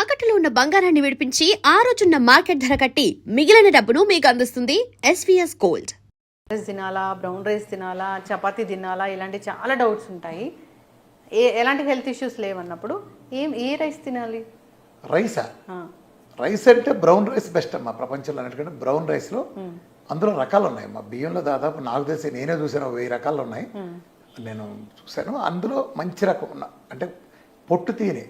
తాకట్టులో ఉన్న బంగారాన్ని విడిపించి ఆ రోజున్న మార్కెట్ ధర కట్టి మిగిలిన డబ్బును మీకు అందిస్తుంది ఎస్వీఎస్ గోల్డ్. రైస్ తినాలా, బ్రౌన్ రైస్ తినాలా, చపాతీ తినాలా, ఇలాంటి చాలా డౌట్స్ ఉంటాయి. ఎలాంటి హెల్త్ ఇష్యూస్ లేవన్నప్పుడు ఏ రైస్ తినాలి? రైసా? రైస్ అంటే బ్రౌన్ రైస్ బెస్ట్ అమ్మా ప్రపంచంలో. అన్నిటికంటే బ్రౌన్ రైస్లో అందులో రకాలు ఉన్నాయి అమ్మా. బియ్యంలో దాదాపు నాకు తెలిసి నేనే చూసాను 1000 రకాలు ఉన్నాయి. నేను చూశాను. అందులో మంచి రకం అంటే పొట్టు తీయని,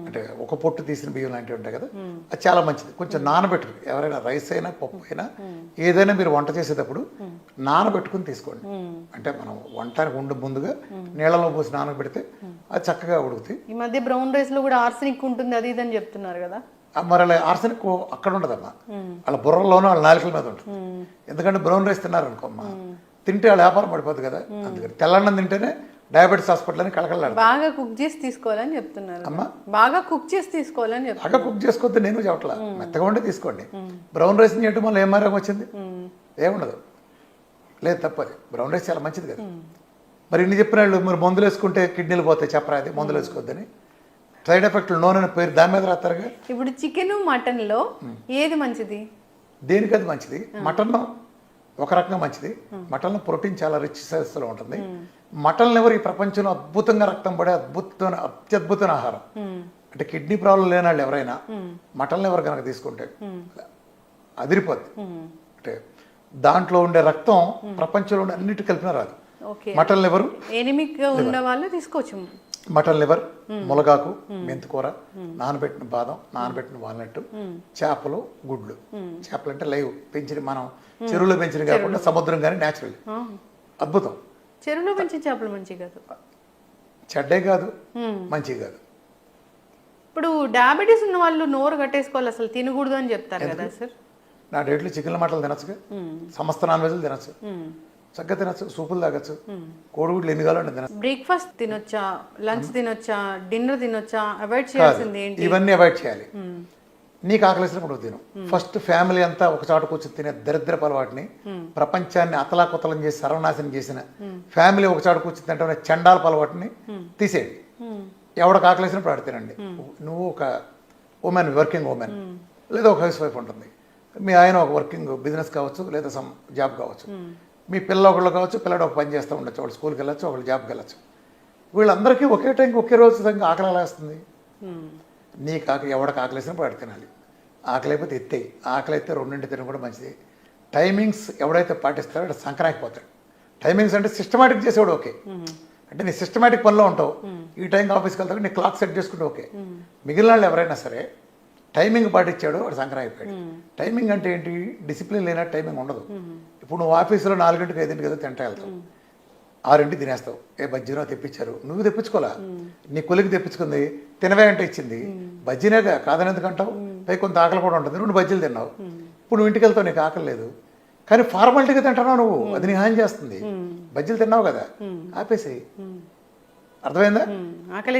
అంటే ఒక పొట్టు తీసిన బియ్యం లాంటివి ఉంటాయి కదా, అది చాలా మంచిది. కొంచెం నానబెట్టుకుని, ఎవరైనా రైస్ అయినా పప్పు అయినా ఏదైనా మీరు వంట చేసేటప్పుడు నానబెట్టుకుని తీసుకోండి. అంటే మనం వంటకి ఉండి ముందుగా నీళ్ళలో పోసి నానబెడితే అది చక్కగా ఉడుకుతాయి. ఈ మధ్య బ్రౌన్ రైస్ లో కూడా ఆర్సెనిక్ ఉంటుంది, అది ఇదని చెప్తున్నారు కదా. మరి అలా ఆర్సెనిక్ అక్కడ ఉండదమ్మా, వాళ్ళ బుర్రలోనూ వాళ్ళ నాలుకల మీద ఉంటుంది. ఎందుకంటే బ్రౌన్ రైస్ తిన్నారనుకోమ్మా, తింటే వాళ్ళ వ్యాపారం పడిపోద్ది కదా. అందుకని తెల్లన్నం తింటేనే డయాబెటీస్ హాస్పిటల్ అని కలకలాడు. బాగా కుక్ చేసి తీసుకోవాలని చెప్తున్నారు అమ్మా. బాగా కుక్ చేసి తీసుకోవాలని చెప్తారు. బాగా కుక్ చేసుకోవద్దు నేను చెప్పట్లా, మెత్తగా ఉంటే తీసుకోండి. బ్రౌన్ రైస్ చేయటం వల్ల ఏం ఆరోగ్యం వచ్చింది? ఏముండదు. లేదు, తప్పది. బ్రౌన్ రైస్ చాలా మంచిది కదా. మరి ఇన్ని చెప్పిన వాళ్ళు మరి మందులు వేసుకుంటే కిడ్నీలు పోతాయి చెప్పరా, అది మందులు వేసుకోవద్దని. సైడ్ ఎఫెక్ట్లు నూనె పేరు దాని మీద రాస్తారుగా. ఇప్పుడు చికెన్ మటన్లో ఏది మంచిది? దేనికి అది మంచిది? మటన్ ఒక రకంగా మంచిది. మటన్లో ప్రోటీన్ చాలా రిచ్ సైజెస్లో ఉంటుంది. మటన్ లివర్ ఈ ప్రపంచంలో అద్భుతంగా రక్తం పడే అత్యద్భుతమైన ఆహారం. అంటే కిడ్నీ ప్రాబ్లం లేని వాళ్ళు ఎవరైనా మటన్ లివర్ కనుక తీసుకుంటే అదిరిపోద్ది. అంటే దాంట్లో ఉండే రక్తం ప్రపంచంలో ఉండే అన్నిటి కలిపిన రాదు. మటన్ లివర్ ఎనిమిక్ ఉన్న వాళ్ళు తీసుకోవచ్చు. మటన్ లివర్, ములగాకు, మెంతికూర, నానబెట్టిన బాదం, నానబెట్టిన వాల్నట్, చేపలు, గుడ్లు. చేపలు అంటే లైవ్ పెంచిన, మనం చెరువులో పెంచిన కాకుండా సముద్రం కానీ న్యాచురల్. అద్భుతం. చెరువులో పెంచిన చేపలు మంచి కాదు, చెడ్డే కాదు, మంచి కాదు. ఇప్పుడు డయాబెటీస్ ఉన్న వాళ్ళు నోరు కట్టేసుకోవాలి, అసలు తినకూడదు అని చెప్తారు కదా సార్. నా డేట్లో చికెన్ మటన్లు తినచ్చుగా, సమస్త నాన్ వెజ్లు తినచ్చు, చక్కగా తినచ్చు, సూపులు తాగచ్చు, కోడిగుడ్లు ఎన్ని కావాలంటే తినచ్చు. బ్రేక్ఫాస్ట్ తినొచ్చా, లంచ్ తినొచ్చా, డిన్నర్ తినొచ్చా? అవాయిడ్ చేయాల్సింది ఏంటి? ఇవన్నీ అవాయిడ్ చేయాలి. నీకు ఆకలిసినప్పుడు తిను. ఫస్ట్ ఫ్యామిలీ అంతా ఒక చోట కూర్చొని తినే దరిద్రపు అలవాటుని, ప్రపంచాన్ని అతలాకుతలం చేసి సర్వనాశనం చేసిన ఫ్యామిలీ ఒక చోట కూర్చొని తింటే చండాలపు అలవాటుని తీసేయండి. ఎవరికి ఆకలిసినప్పుడు ఆడ తినండి. నువ్వు ఒక ఉమెన్, వర్కింగ్ ఉమెన్, లేదా ఒక హౌస్ వైఫ్ ఉంటుంది, మీ ఆయన ఒక వర్కింగ్ బిజినెస్ కావచ్చు, లేదా సమ్ జాబ్ కావచ్చు, మీ పిల్ల ఒకళ్ళు కావచ్చు, పిల్లడు ఒక పని చేస్తూ ఉండొచ్చు, వాళ్ళు స్కూల్కి వెళ్ళచ్చు, ఒకళ్ళు జాబ్కి వెళ్ళచ్చు. వీళ్ళందరికీ ఒకే టైంకి ఒకే రోజు విధంగా ఆకలి ఎలా వస్తుంది? నీకు ఎవరికి ఆకలిసినప్పుడు అడిగి తినాలి. ఆకలి అయిపోతే ఎత్తేయి. ఆకలి అయితే 2 తినడం కూడా మంచిది. టైమింగ్స్ ఎవడైతే పాటిస్తాడో అక్కడ సంక్రాంతిపోతాడు. టైమింగ్స్ అంటే సిస్టమేటిక్ చేసేవాడు ఓకే. అంటే నీ సిస్టమేటిక్ పనిలో ఉంటావు, ఈ టైంకి ఆఫీస్కి వెళ్తావు, నీ క్లాక్ సెట్ చేసుకుంటే ఓకే. మిగిలిన వాళ్ళు ఎవరైనా సరే టైమింగ్ పాటించాడు, వాడు సంక్రాంతి అయిపోయాడు. టైమింగ్ అంటే ఏంటి? డిసిప్లిన్ లేనట్టు టైమింగ్ ఉండదు. ఇప్పుడు నువ్వు ఆఫీసులో 4 గంటలకు 5 కదా తింటా వెళ్తావు, 6 తినేస్తావు. ఏ బజ్జీనో తెప్పించారు, నువ్వు తెప్పించుకోవాలా, నీ కొలికి తెప్పించుకుంది, తినవే అంటే ఇచ్చింది, బజ్జీనే కాదని ఎందుకంటావు? పై కొంత ఆకలి కూడా ఉంటుంది, 2 బజ్జీలు తిన్నావు. ఇప్పుడు నువ్వు ఇంటికి వెళ్తావు, నీకు ఆకలి లేదు, కానీ ఫార్మాలిటీగా తింటున్నావు నువ్వు, అది నీ హాని చేస్తుంది. బజ్జీలు తిన్నావు కదా, ఆపేసేయి. అర్థమైందా?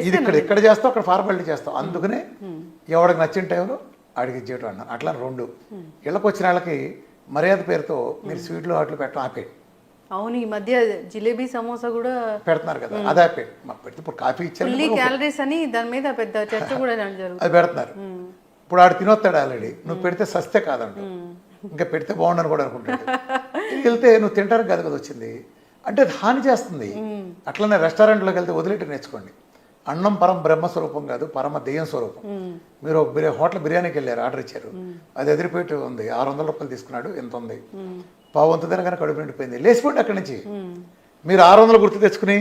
ఇది ఇక్కడ చేస్తావు, అక్కడ ఫార్మాలిటీ చేస్తావు. అందుకనే ఎవడికి నచ్చిన టైంలో అడిగి ఇచ్చేయటం అన్నారు. అట్లా 2 ఇళ్ళకి వచ్చిన వాళ్ళకి మర్యాద పేరుతో మీరు స్వీట్లు వాటిలో పెట్టడం ఆపేయండి. అవును, ఈ మధ్య జిలేబీ సమోసా కూడా పెడుతున్నారు కదా, అది ఆపేయండి. మాకు పెడితే ఇప్పుడు కాఫీ ఇచ్చారు, క్యాలరీస్ అని దాని మీద పెద్ద చర్చ కూడా జరుగుతుంది. అది పెడుతున్నారు. ఇప్పుడు ఆడు తినొస్తాడు ఆల్రెడీ, నువ్వు పెడితే సస్తే కాదంట, ఇంకా పెడితే బాగుండని కూడా అనుకుంటాడు. వెళ్తే నువ్వు తింటారు కదా కదా వచ్చింది అంటే అది హాని చేస్తుంది. అట్లనే రెస్టారెంట్లోకి వెళ్తే వదిలేట నేర్చుకోండి. అన్నం పరమ బ్రహ్మస్వరూపం కాదు, పరమ దెయ్యం స్వరూపం. మీరు ఒక హోటల్ బిర్యానీకి వెళ్ళారు, ఆర్డర్ ఇచ్చారు, అది ఎదిరిపోయి ఉంది, 600 రూపాయలు తీసుకున్నాడు, ఎంత ఉంది, పావంత తినగానే కడుపు నిండిపోయింది, లేచిపోండి అక్కడి నుంచి. మీరు 600 గుర్తు తెచ్చుకుని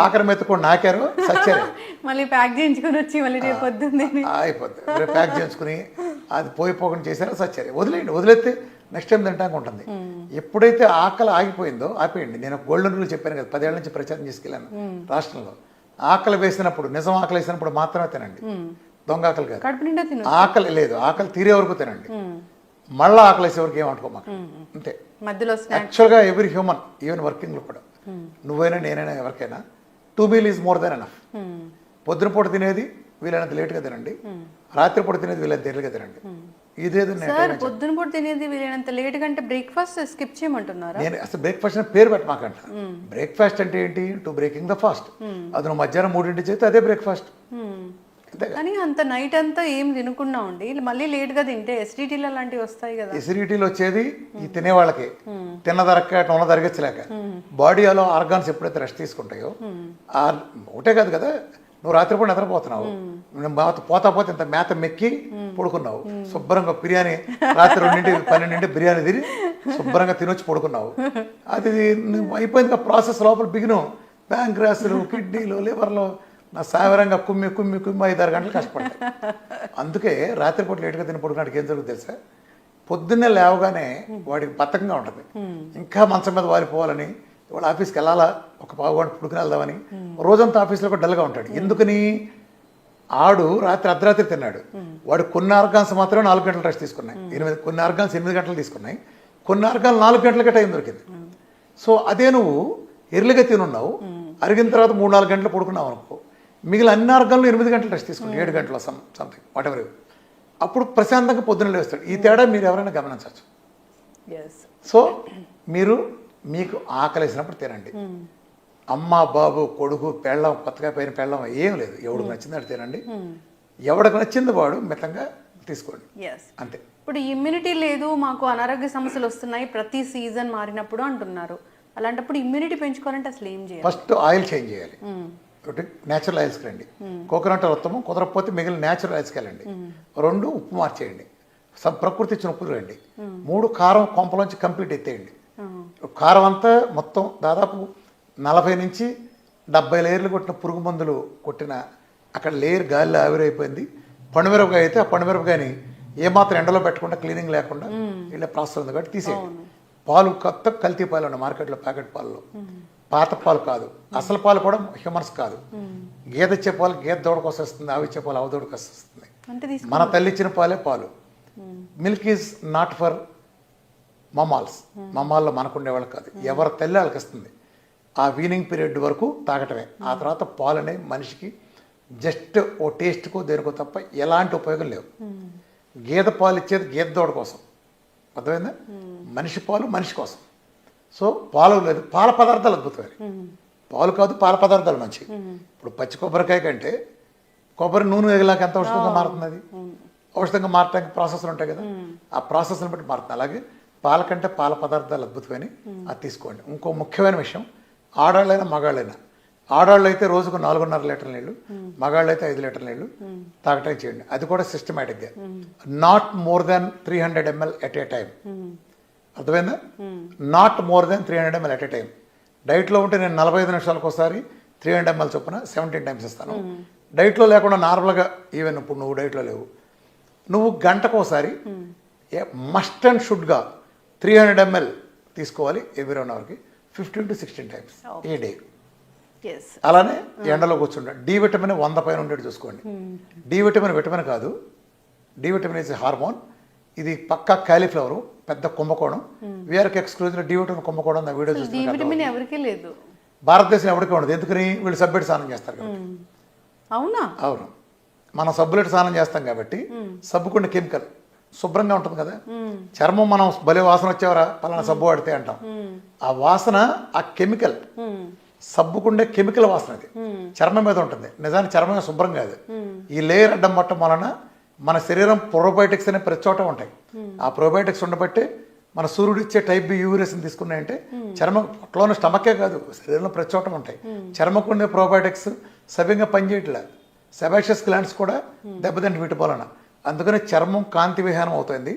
ఆఖరి మెత్తుకొని నాకారు, సచ్చారు. మళ్ళీ ప్యాక్ చేయించుకుని వచ్చి మళ్ళీ రేపు పొద్దున్నే అయిపోద్ది, రేపు ప్యాక్ చేయించుకుని అది పోకుండా చేశారో సచ్చారు. వదిలేయండి, వదిలేస్తే నెక్స్ట్ టైం తింటానికి ఉంటుంది. ఎప్పుడైతే ఆకలి ఆగిపోయిందో ఆపేయండి. నేను గోల్డెన్ రూల్ చెప్పాను కదా, 10 ఏళ్ల నుంచి ప్రచారం చేసుకెళ్ళాను రాష్ట్రంలో. ఆకలి వేసినప్పుడు, నిజం ఆకలి వేసినప్పుడు మాత్రమే తినండి, దొంగ ఆకలి కాదు. ఆకలి లేదు, ఆకలి తీరే వరకు తినండి, మళ్ళీ ఆకలి వేసే వరకు ఏమంటుకోమాక, అంతే. యాక్చువల్గా ఎవ్రీ హ్యూమన్, ఈవెన్ వర్కింగ్లో కూడా, నువ్వైనా నేనైనా ఎవరికైనా 2 meal is more than enough. పొద్దున పూట తినేది వీలైనంత లేట్గా తినండి, రాత్రిపూట తినేది వీలైనంత ఎర్లీగా తినండి. ఇదేదో పొద్దున పూట తినేది వీలైనంత లేట్ కంటే బ్రేక్ఫాస్ట్ స్కిప్ చేయమంటున్నారా? నేను అసలు బ్రేక్ఫాస్ట్ అని పేరు పెట్టమాకంట. బ్రేక్ఫాస్ట్ అంటే ఏంటి? To breaking the fast. అది నువ్వు మధ్యాహ్నం 3 చేస్తే అదే బ్రేక్ఫాస్ట్. కానీ అంత నైట్ అంతా ఏం తినకుండా ఉండి మళ్ళీ లేట్ గా తింటే ఎస్డిటీలు అలాంటివి వస్తాయి కదా. ఎసిడిటీలు వచ్చేది ఈ తినేవాళ్ళకి, తిన్నదరక్క ఉన్న తరగచ్చలేక బాడీలో ఆర్గాన్స్ ఎప్పుడైతే రెస్ట్ తీసుకుంటాయో ఒకటే కాదు కదా, నువ్వు రాత్రిపూట నిద్రపోతున్నావు, పోతా పోతే ఇంత మేత మెక్కి పడుకున్నావు, శుభ్రంగా బిర్యానీ రాత్రి 2-12 బిర్యానీ తిని శుభ్రంగా తినొచ్చి పడుకున్నావు, అది నువ్వు అయిపోయింది ప్రాసెస్ లోపల బిగిను ప్యాంక్రాస్లు, కిడ్నీలు, లివర్లు నా సావరంగా కుమ్మి 5-6 గంటలు కష్టపడతాయి. అందుకే రాత్రిపూట లేటుగా తిని పడుకున్నాడికి ఏం జరుగుతుంది తెలుసా, పొద్దున్నే లేవగానే వాడికి బద్ధకంగా ఉంటుంది, ఇంకా మంచం మీద వారిపోవాలని, ఇవాళ ఆఫీస్కి వెళ్ళాలా, ఒక పావుగంట పుడుకుని వెళ్దామని, రోజంతా ఆఫీస్లో కూడా డల్గా ఉంటాడు. ఎందుకని, ఆడు అర్ధరాత్రి తిన్నాడు, వాడు కొన్ని ఆర్గాన్స్ మాత్రమే 4 గంటలు రెస్ట్ తీసుకున్నాయి, కొన్ని ఆర్గాన్స్ 8 గంటలు తీసుకున్నాయి, కొన్ని ఆర్గాన్స్ 4 గంటలకే టైం దొరికింది. సో అదే నువ్వు ఎర్లీగా తినున్నావు, అరిగిన తర్వాత 3-4 గంటలు పడుకున్నావు అనుకో, మిగిలిన అన్ని ఆర్గాన్లు 8 గంటలు రెస్ట్ తీసుకున్నావు, 7 గంటల సంథింగ్ వాట్ ఎవర్, అప్పుడు ప్రశాంతంగా పొద్దున్న లేస్తాడు. ఈ తేడా మీరు ఎవరైనా గమనించవచ్చు. సో మీకు ఆకలేసినప్పుడు తినండి, అమ్మ బాబు కొడుకు పెళ్ళం కొత్తగా పైన పెళ్ళం ఏం లేదు, ఎవడికి నచ్చింది తినండి, ఎవడికి నచ్చింది వాడు మితంగా తీసుకోండి, అంతే. ఇప్పుడు ఇమ్యూనిటీ లేదు, మాకు అనారోగ్య సమస్యలు వస్తున్నాయి ప్రతి సీజన్ మారినప్పుడు అంటున్నారు, అలాంటప్పుడు ఇమ్యూనిటీ పెంచుకోవాలంటే అసలు ఏం చేయాలి? ఫస్ట్ ఆయిల్ చేంజ్ చేయాలి, ఒకటి న్యాచురల్ ఆయిల్స్కి రండి, కోకోనట్ ఉత్తమం, కుదరకపోతే మిగిలిన న్యాచురల్ ఆయిల్స్కి వెళ్ళండి. 2 ఉప్పు మార్చేయండి, ప్రకృతి ఇచ్చిన ఉప్పు రండి. 3 కారం కొంపలోంచి కంప్లీట్ ఎత్తేయండి. కారం అంతా మొత్తం దాదాపు 40-70 లేయర్లు కొట్టిన పురుగు మందులు కొట్టిన అక్కడ లేయర్ గాలిలో ఆవిరైపోయింది. పండుమిరపకాయ అయితే ఆ పండుమిరపకాయని ఏమాత్రం ఎండలో పెట్టకుండా క్లీనింగ్ లేకుండా ఇలా ప్రాసెస్ ఉంది కాబట్టి తీసేయండి. పాలు కొత్త కల్తీ పాలు ఉన్నాయి మార్కెట్లో, ప్యాకెట్ పాలలో, పాత పాలు కాదు, అసలు పాలు కూడా హ్యూమన్స్ కాదు. గేదె ఇచ్చే పాలు గేదె దూడకు వస్తుంది, ఆవు ఇచ్చే పాలు ఆవు దూడకు వస్తుంది. మన తల్లి ఇచ్చిన పాలే పాలు. మిల్క్ ఈజ్ నాట్ ఫర్ మమాల్స్, మమాల్లో మనకుండే వాళ్ళు కాదు, ఎవరి తల్లి వాళ్ళకి ఇస్తుంది. ఆ వీనింగ్ పీరియడ్ వరకు తాగటమే, ఆ తర్వాత పాలు అనేవి మనిషికి జస్ట్ ఓ టేస్ట్కో దేనికో తప్ప ఎలాంటి ఉపయోగం లేవు. గేదె పాలు ఇచ్చేది గేదె దూడ కోసం, అర్థమైందా? మనిషి పాలు మనిషి కోసం. సో పాలు లేదు, పాల పదార్థాలు అద్భుతమైన, పాలు కాదు పాల పదార్థాలు మంచి. ఇప్పుడు పచ్చి కొబ్బరికాయ కంటే కొబ్బరి నూనె ఎగలాక ఎంత ఔషధంగా మారుతుంది, అది ఔషధంగా మారటానికి ప్రాసెస్లు ఉంటాయి కదా, ఆ ప్రాసెస్ని బట్టి మారుతుంది. అలాగే పాల కంటే పాల పదార్థాలు అద్భుతమైన, అది తీసుకోండి. ఇంకో ముఖ్యమైన విషయం, ఆడాళ్ళైనా మగాళ్ళైనా, ఆడాళ్ళు అయితే రోజుకు 4.5 లీటర్ల నీళ్ళు, మగాళ్ళు అయితే 5 లీటర్ల నీళ్ళు తాగటం చేయండి. అది కూడా సిస్టమేటిక్గా, not more than 300 ml at a time, అర్థమైందా? Not more than 300 ml at a time. డైట్లో ఉంటే నేను 45 నిమిషాలకు ఒకసారి 300 ml చొప్పున 17 టైమ్స్ ఇస్తాను. డైట్లో లేకుండా నార్మల్గా, ఈవెన్ ఇప్పుడు నువ్వు డైట్లో లేవు, నువ్వు గంటకు ఒకసారి మస్ట్ అండ్ షుడ్గా 300 ml తీసుకోవాలి every 1 అవర్కి, 15 to 16 times A day. అలానే ఎండలో కూర్చుంటాం. డి విటమిన్ 100 పైన ఉండేది చూసుకోండి. డి విటమిన్ విటమిన్ కాదు, డి విటమిన్ ఇస్ హార్మోన్. ఇది పక్కా కాలీఫ్లవర్, పెద్ద కుంభకోణం. వీఆర్కి ఎక్స్క్లూజివ్ డి విటమిన్ కుంభకోణం నా వీడియో చూస్తున్నాను. ఎవరికి లేదు, భారతదేశం ఎవరికి ఉండదు. ఎందుకని, వీళ్ళు సబ్బెట్టి స్నానం చేస్తారు కాబట్టి. అవునా? అవును, మనం సబ్బులెట్టి స్నానం చేస్తాం కాబట్టి సబ్బుకున్న కెమికల్ శుభ్రంగా ఉంటుంది కదా. చర్మం మనం భలే వాసన వచ్చేవరా పలానా సబ్బు వాడితే అంటాం, ఆ వాసన ఆ కెమికల్, సబ్బుకుండే కెమికల్ వాసన అది చర్మం మీద ఉంటుంది. నిజానికి చర్మం శుభ్రం కాదు. ఈ లేయర్ అడ్డం పట్టడం వలన మన శరీరం ప్రోబయోటిక్స్ అనే ప్రతి చోట ఉంటాయి. ఆ ప్రోబయోటిక్స్ ఉండబట్టే మన సూర్యుడు ఇచ్చే టైప్ బి యూరేషన్ తీసుకున్నాయంటే చర్మం అట్లోనే స్టమకే కాదు, శరీరంలో ప్రతి చోట ఉంటాయి. చర్మకుండే ప్రోబయోటిక్స్ సవ్యంగా పనిచేయట్లే, సెబాషియస్ గ్లాండ్స్ కూడా దెబ్బతింటి వీటి వలన. అందుకని చర్మం కాంతి విహీనం అవుతుంది.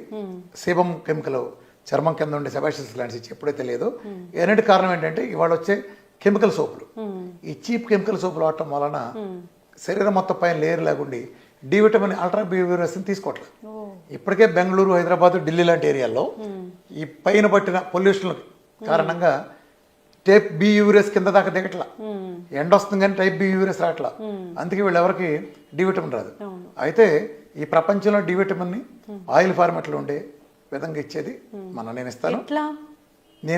సేబం కెమికల్ చర్మం కింద ఉండే సెబాషియస్ గ్లాండ్స్ ఇచ్చి ఎప్పుడైతే లేదో, ఏనాటి కారణం ఏంటంటే ఇవాళ వచ్చే కెమికల్ సోపులు, ఈ చీప్ కెమికల్ సోపులు వాడటం వలన శరీరం మొత్తం పైన లేయర్ లేకుండి డి విటమిన్ అల్ట్రా బి యూరేషన్ తీసుకోవట్లేదు. ఇప్పటికే బెంగళూరు, హైదరాబాద్, ఢిల్లీ లాంటి ఏరియాల్లో ఈ పైన పట్టిన పొల్యూషన్ కారణంగా టైప్ బి యూరేస్ కింద దాకా దిగట్లా. ఎండ వస్తుంది కానీ టైప్ బి యూరేస్ రావట్లా. అందుకే వీళ్ళు ఎవరికి డి విటమిన్ రాదు. అయితే ఈ ప్రపంచంలో డి విటమిన్ని ఆయిల్ ఫార్మాట్లో ఉండే విధంగా ఇచ్చేది నేను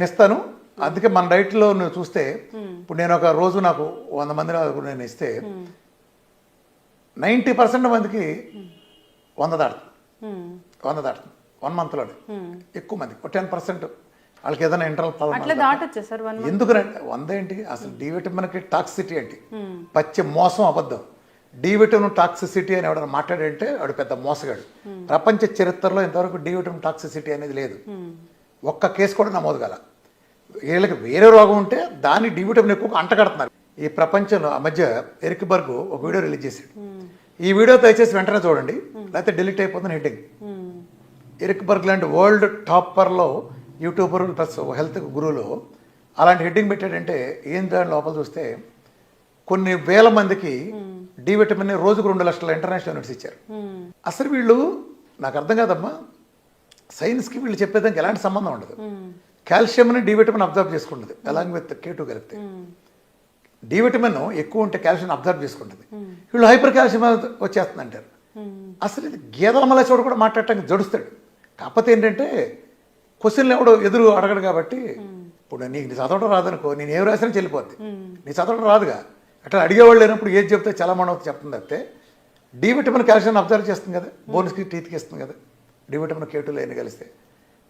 ఇస్తాను. అందుకే మన డైట్లో నువ్వు చూస్తే, ఇప్పుడు నేను ఒక రోజు నాకు 100 మంది నేను ఇస్తే 90% మందికి 100 దాటుతుంది 1 మంత్లోనే. ఎక్కువ మంది 10% వాళ్ళకి ఏదైనా ఇంటర్నల్ ఎందుకంటే 100 ఏంటి అసలు డి విటమిన్కి టాక్సిటీ ఏంటి, పచ్చి మోసం అబద్ధం. డి విటమిన్ టాక్సిసిటీ అని ఎవడన్నా మాట్లాడంటే వాడు పెద్ద మోసగాడు. ప్రపంచ చరిత్రలో ఇంతవరకు డి విటమిన్ టాక్సిసిటీ అనేది లేదు. ఒక్క కేసు కూడా నమోదు కాల. వీళ్ళకి వేరే రోగం ఉంటే దాన్ని డి విటమిన్ ఎక్కువ అంటగడుతున్నారు. ఈ ప్రపంచంలో ఆ మధ్య ఎరిక్ బర్గ్ ఒక వీడియో రిలీజ్ చేశాడు. ఈ వీడియో దయచేసి వెంటనే చూడండి, లేకపోతే డిలీట్ అయిపోతుంది హెడ్డింగ్. ఎరిక్ బర్గ్ లాంటి వరల్డ్ టాపర్లో యూట్యూబర్ ప్లస్ హెల్త్ గురువులో అలాంటి హెడ్డింగ్ పెట్టాడంటే ఏం దాని లోపల చూస్తే కొన్ని వేల మందికి డి విటమిన్ రోజుకు 2 లక్షల ఇంటర్నేషనల్ యూనిట్స్ ఇచ్చారు. అసలు వీళ్ళు నాకు అర్థం కాదమ్మా, సైన్స్కి వీళ్ళు చెప్పేదానికి ఎలాంటి సంబంధం ఉండదు. కాల్షియంని డి విటమిన్ అబ్జర్వ్ చేసుకుంటుంది అలాంగ్ విత్ K2 కలిపితే. డి విటమిన్ ఎక్కువ ఉంటే కాల్షియం అబ్జర్వ్ చేసుకుంటుంది. వీళ్ళు హైపర్ కాల్షియం వచ్చేస్తుంది అంటారు. అసలు ఇది గేదల మళ్ళీ చోట కూడా మాట్లాడటానికి జడుస్తాడు. కాకపోతే ఏంటంటే క్వశ్చన్లు ఎవడో ఎదురు అడగడు కాబట్టి, ఇప్పుడు నీకు నీ చదవడం రాదనుకో, నేను ఏం రాసినా చెల్లిపోద్ది. నీ చదవడం రాదుగా, అట్లా అడిగేవాళ్ళు లేనప్పుడు ఏది చెప్తే చాలా మనం చెప్తుంది తప్పితే డి విటమిన్ కాల్షియం అబ్జర్వ్ చేస్తుంది కదా, బోన్స్కి టీత్కి ఇస్తుంది కదా. డి విటమిన్ K2 లేని కలిస్తే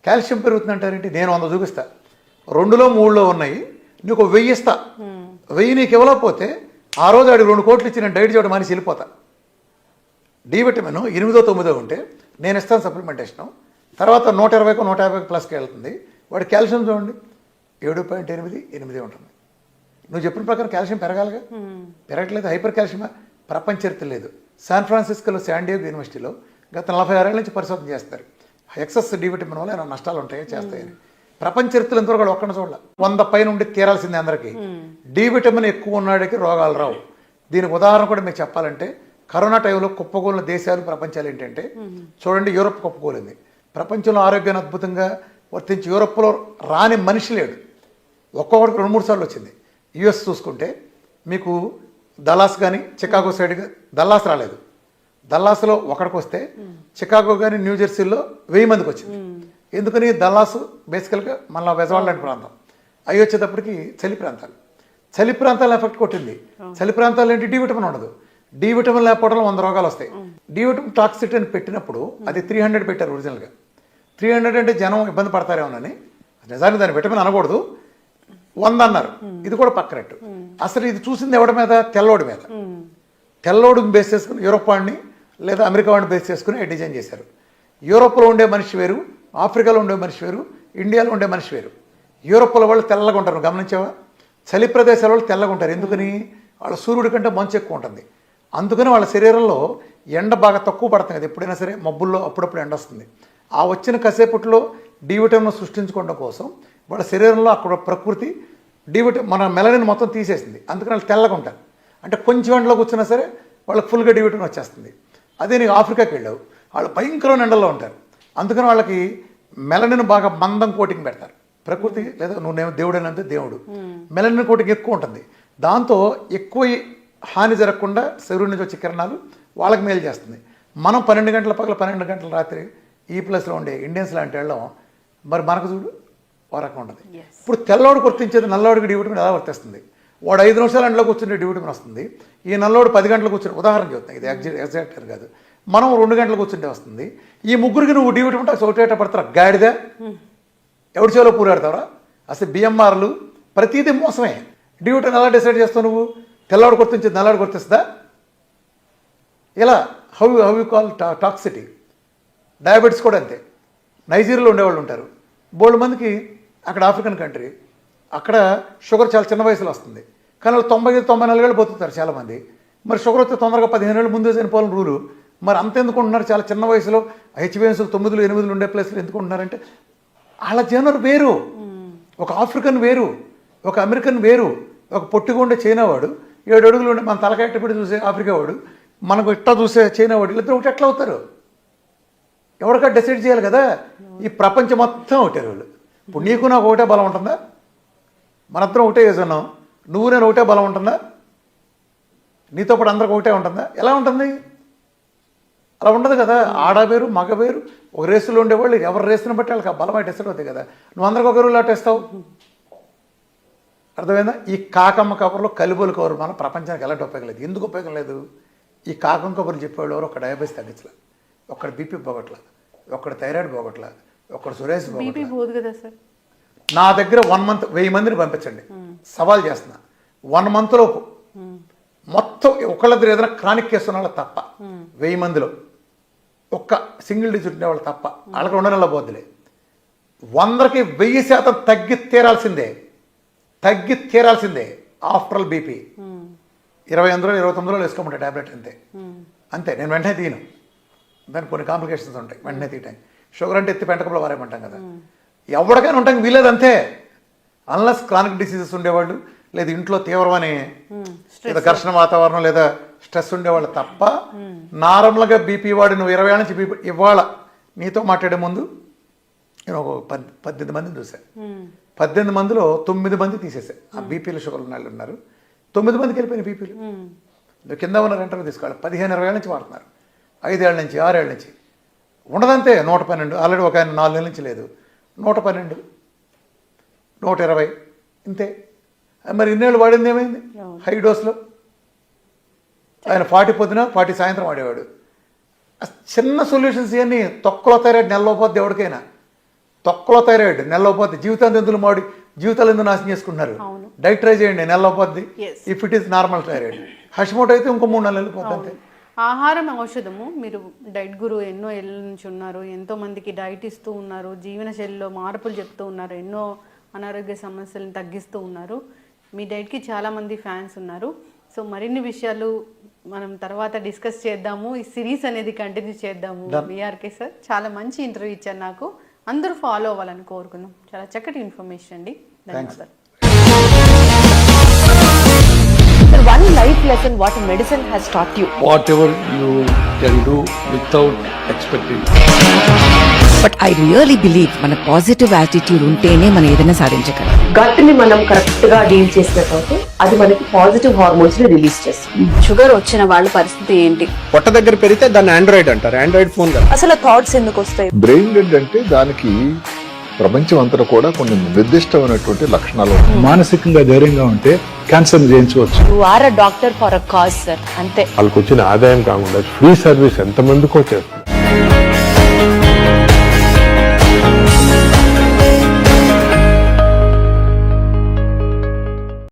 కాల్షియం పెరుగుతుంది అంటారేంటి? నేను 100 చూపిస్తా, 2లో 3లో ఉన్నాయి, నీకు 1000 ఇస్తా. 1000 నీకు ఇవ్వలేకపోతే ఆ రోజు ఆడికి 2 కోట్లు ఇచ్చి నేను డైట్ చేయడం మనిషి వెళ్ళిపోతా. డి విటమిన్ 8, 9 ఉంటే నేను ఇస్తాను సప్లిమెంటేషను. తర్వాత 120కు 150 ప్లస్కి వెళ్తుంది. వాడి కాల్షియం చూడండి 7.8, 8 ఉంటుంది. నువ్వు చెప్పిన ప్రకారం కాల్షియం పెరగాలిగా, పెరగట్లేదు. హైపర్ కాల్షియమా? ప్రపంచ చరిత్ర లేదు. శాన్ ఫ్రాన్సిస్కోలో శాండియాగో యూనివర్సిటీలో గత 46 ఏళ్ళ నుంచి పరిశోధన చేస్తారు. ఎక్సెస్ డి విటమిన్ వల్ల ఏమైనా నష్టాలు ఉంటాయో చేస్తాయని. ప్రపంచ చరిత్రలో ఎంతవరకు ఒక్కడిని చూడాలి. 100 పైన ఉండి తీరాల్సిందే అందరికీ. డి విటమిన్ ఎక్కువ ఉన్నాడికి రోగాలు రావు. దీనికి ఉదాహరణ కూడా మీకు చెప్పాలంటే కరోనా టైంలో కుప్పకూలిన దేశాలు ప్రపంచాలు ఏంటంటే చూడండి, యూరోప్ కుప్పకూలింది. ప్రపంచంలో ఆరోగ్యాన్ని అద్భుతంగా వర్తించి యూరోప్లో రాని మనిషి లేడు. ఒక్కొక్కడికి 2-3 సార్లు వచ్చింది. యుఎస్ చూసుకుంటే మీకు దల్లాస్ కానీ చికాగో సైడ్గా దల్లాస్ రాలేదు. దల్లాస్లో ఒకడికి వస్తే చికాగో కానీ న్యూజెర్సీలో 1000 మందికి వచ్చింది. ఎందుకని? దల్లాసు బేసికల్గా మళ్ళీ బెజవాడ లాంటి ప్రాంతం, అవి వచ్చేటప్పటికి చలి ప్రాంతాలు. చలి ప్రాంతాలు ఎఫెక్ట్ కొట్టింది. చలి ప్రాంతాలు ఏంటి? డి విటమిన్ ఉండదు. డి విటమిన్ లేకపోవడంలో 100 రోగాలు వస్తాయి. డి విటమిన్ టాక్సిటీ అని పెట్టినప్పుడు అది 300 పెట్టారు ఒరిజినల్గా. 300 అంటే జనం ఇబ్బంది పడతారేమోనని, నిజానికి దాని విటమిన్ అనకూడదు, 100 అన్నారు. ఇది కూడా పక్కనట్టు. అసలు ఇది చూసింది ఎవడి మీద? తెల్లోడి మీద. తెల్లోడిని బేస్ చేసుకుని యూరోప్ వాడిని లేదా అమెరికా వాడిని బేస్ చేసుకుని డిజైన్ చేశారు. యూరోప్లో ఉండే మనిషి వేరు, ఆఫ్రికాలో ఉండే మనిషి వేరు, ఇండియాలో ఉండే మనిషి వేరు. యూరోప్లో వాళ్ళు తెల్లగా ఉంటారు, గమనించావా? చలి ప్రదేశాల వాళ్ళు తెల్లగా ఉంటారు. ఎందుకని? వాళ్ళ సూర్యుడి కంటే మంచు ఎక్కువ ఉంటుంది. అందుకని వాళ్ళ శరీరంలో ఎండ బాగా తక్కువ పడుతుంది కదా. ఎప్పుడైనా సరే మబ్బుల్లో అప్పుడప్పుడు ఎండ వస్తుంది. ఆ వచ్చిన కాసేపట్లో డి విటమిన్ సృష్టించుకోవడం కోసం వాళ్ళ శరీరంలో అక్కడ ప్రకృతి డి విటమిన్ మన మెలనిన్ మొత్తం తీసేసింది. అందుకని వాళ్ళు తెల్లగా ఉంటారు. అంటే కొంచెం ఎండలోకి వచ్చినా సరే వాళ్ళకి ఫుల్గా డి విటమిన్ వచ్చేస్తుంది. అదే నీకు ఆఫ్రికాకి వెళ్ళావు, వాళ్ళు భయంకరమైన ఎండల్లో ఉంటారు. అందుకని వాళ్ళకి మెలనిన్ బాగా మందం కోటింగ్ పెడతారు. ప్రకృతి లేదా నువ్వు దేవుడు అంటే దేవుడు మెలనిన్ కోటింగ్ ఎక్కువ ఉంటుంది. దాంతో ఎక్కువ హాని జరగకుండా శరీరం నుంచి వచ్చే కిరణాలు వాళ్ళకి మేలు చేస్తుంది. మనం 12 గంటల పగల 12 గంటల రాత్రి ఈ ప్లేస్లో ఉండే ఇండియన్స్ లాంటి వాళ్ళం మరి మనకు చూడు ఓ రకం ఉంటుంది. ఇప్పుడు తెల్లవాడు గుర్తించేది నల్లవాడికి డి విటమిన్ ఎలా వర్తిస్తుంది? వాడు 5 నిమిషాలు ఎండలో కూర్చుంటే డి విటమిన్ వస్తుంది. ఈ నల్లవాడు 10 గంటలకు కూర్చుని, ఉదాహరణ చెప్తాను, ఇది ఎగ్జాక్ట్ కాదు, మనం 2 గంటలకు కూర్చుంటే వస్తుంది. ఈ ముగ్గురికి నువ్వు డి విటమిన్ టాక్స్ ఒకటేట పడతారా? గాడిదా ఎవరి చేలో పూరాడతావరా? అసలు బిఎంఆర్లు ప్రతిదీ మోసమే. డి విటమిన్ ఎలా డిసైడ్ చేస్తావు నువ్వు? తెల్లవాడు గుర్తించేది నల్లవాడు గుర్తిస్తుందా? ఇలా how you call toxicity. Diabetes కూడా అంతే. నైజీరియాలో ఉండేవాళ్ళు ఉంటారు బోల్డ్ మందికి, అక్కడ ఆఫ్రికన్ కంట్రీ, అక్కడ షుగర్ చాలా చిన్న వయసులో వస్తుంది. కానీ వాళ్ళు 90-94 ఏళ్ళు బతుకుతారు చాలామంది. మరి షుగర్ వస్తే తొందరగా 15 ఏళ్ళు ముందే చనిపోవాలని రూలు. మరి అంత ఎందుకు ఉంటున్నారు? చాలా చిన్న వయసులో హెచ్బిఎన్స్లు 9, 8 ఉండే ప్లేస్లో ఎందుకు ఉంటున్నారంటే వాళ్ళ జనరు వేరు. ఒక ఆఫ్రికన్ వేరు, ఒక అమెరికన్ వేరు, ఒక పొట్టిగా ఉండే చైనా వాడు, 7 అడుగులు ఉండే మన తలకాయ పెట్టి చూసే ఆఫ్రికా వాడు, మనకు ఇట్టా చూసే చైనా వాడు, వీళ్ళిద్దరు ఒకటి ఎట్లా అవుతారు? ఎవరికా డిసైడ్ చేయాలి కదా. ఈ ప్రపంచం మొత్తం ఒకటే వాళ్ళు. ఇప్పుడు నీకు నాకు ఒకటే బలం ఉంటుందా? మనందరం ఒకటే వేసున్నాం, నువ్వు నేను ఒకటే బలం ఉంటుందా? నీతో పాటు అందరికి ఒకటే ఉంటుందా? ఎలా ఉంటుంది? అలా ఉండదు కదా. ఆడ వేరు, మగ వేరు. ఒక రేసులో ఉండేవాళ్ళు ఎవరి రేసుని బట్టి వాళ్ళకి ఆ బలం అయితే డిసైడ్ అవుతాయి కదా. నువ్వు అందరికి ఒక రూల్ అట్టేస్తావు. అర్థమైందా? ఈ కాకమ్మ కబుర్లో కలిబోలు కబురు మన ప్రపంచానికి ఎలాంటి ఉపయోగం లేదు. ఎందుకు ఉపయోగం లేదు? ఈ కాకమ్మ కబుర్లు చెప్పేవాళ్ళు ఎవరు ఒక డయాబెటీస్ తగ్గించలే, ఒక్కడ బీపీ పోగొట్ల, ఒక్కడ థైరాయిడ్ పోగొట్ల, ఒక్కడ సురేష్ పోగొట్ల. నా దగ్గర 1 మంత్ 1000 మందిని పంపించండి, సవాల్ చేస్తున్నా. 1 మంత్లోపు మొత్తం ఒకళ్ళిద్దరు ఏదైనా క్రానిక్ కేసు ఉన్న వాళ్ళు తప్ప 1000 మందిలో ఒక్క సింగిల్ డిజిట్ ఉండేవాళ్ళు తప్ప వాళ్ళకి 2 నెలల పోద్దులే. 100కి 1000% తగ్గి తీరాల్సిందే ఆఫ్టర్ ఆల్ బీపీ 28 రోజులు 29 రోజులు వేసుకోమంటే ట్యాబ్లెట్ అంతే. నేను వెంటనే తీయను, దానికి కొన్ని కాంప్లికేషన్స్ ఉంటాయి, వెంటనే తీయటానికి. షుగర్ అంటే ఎత్తి పెంటకప్పుడు వారేమంటాం కదా, ఎవరికైనా ఉంటాం వీలేదు అంతే. అన్లెస్ క్రానిక్ డిసీజెస్ ఉండేవాళ్ళు లేదా ఇంట్లో తీవ్రమని లేదా ఘర్షణ వాతావరణం లేదా స్ట్రెస్ ఉండేవాళ్ళు తప్ప నార్మల్గా బీపీ వాడు నువ్వు 20 ఏళ్ళ నుంచి బీపీ ఇవాళ నీతో మాట్లాడే ముందు నేను ఒక 18 మందిని చూశాను. 18 మందిలో 9 మంది తీసేసాను. ఆ బీపీలు షుగర్ ఉన్న వాళ్ళు ఉన్నారు, 9 మందికి వెళ్ళిపోయిన బీపీలు. నువ్వు కింద ఉన్న ఇంటర్వ్యూ తీసుకోవాలి, 15-20 ఏళ్ళ నుంచి వాడుతున్నారు, 5 ఏళ్ళ నుంచి 6 ఏళ్ళ నుంచి ఉండదంతే. 112 ఆల్రెడీ ఒక ఆయన 4 నెలల నుంచి లేదు, 112 120 ఇంతే. మరి ఇన్నేళ్ళు వాడింది ఏమైంది హై డోస్లో? ఆయన 40 పొద్దున 40 సాయంత్రం వాడేవాడు. చిన్న సొల్యూషన్స్ ఇవన్నీ. తొక్కలో థైరాయిడ్ నెలలో పోద్ది ఎవరికైనా, తొక్కలో థైరాయిడ్ నెలలో పోద్ది. జీవితాంతం ఎందుకు మాడి జీవితాలు ఎందుకు నాశనం చేసుకుంటున్నారు? డైట్ ట్రై చేయండి, నెలలో పోద్ది. If it is normal thyroid. Hashimoto అయితే ఇంకో 3 నెలలు పోద్ది అంతే. ఆహారం ఔషధము. మీరు డైట్ గురు ఎన్నో ఏళ్ళ నుంచి ఉన్నారు, ఎంతో మందికి డైట్ ఇస్తూ ఉన్నారు, జీవనశైలిలో మార్పులు చెప్తూ ఉన్నారు, ఎన్నో అనారోగ్య సమస్యలను తగ్గిస్తూ ఉన్నారు. మీ డైట్కి చాలామంది ఫ్యాన్స్ ఉన్నారు. సో మరిన్ని విషయాలు మనం తర్వాత డిస్కస్ చేద్దాము. ఈ సిరీస్ అనేది కంటిన్యూ చేద్దాము. బీఆర్కే సార్ చాలా మంచి ఇంటర్వ్యూ ఇచ్చారు, నాకు అందరూ ఫాలో అవ్వాలని కోరుకున్నాం. చాలా చక్కటి ఇన్ఫర్మేషన్ అండి, ధన్యవాదాలు. One life lesson what medicine has taught you. Whatever you can do without expecting. But I really believe మన పాజిటివ్ యాటిట్యూడ్ ఉంటేనే మనం ఏదైనా సాధించగలం. గట్ ని మనం కరెక్ట్ గా డీల్ చేసినట్లయితే అది మనకి పాజిటివ్ హార్మోన్స్ ని రిలీజ్ చేస్తుంది. షుగర్ వచ్చిన వాళ్ళ పరిస్థితి ఏంటి? పొట్ట దగ్గర పెరిగితే దాన్ని ఆండ్రాయిడ్ అంటారు, ఆండ్రాయిడ్ ఫోన్ కదా. అసలు థాట్స్ ఎందుకు వస్తాయి? బ్రెయిన్ డెడ్ అంటే దానికి ప్రపంచం అంతా కూడా కొన్ని నిర్దిష్టమైనటువంటి లక్షణాలు ఉన్నాయి. మానసికంగా ధైర్యంగా ఉంటే క్యాన్సర్ జయించవచ్చు. You are a doctor for a cause sir, అంతే. వాళ్ళకి వచ్చిన ఆదాయం కాకుండా ఫ్రీ సర్వీస్ ఎంతమందికో చేస్తారు.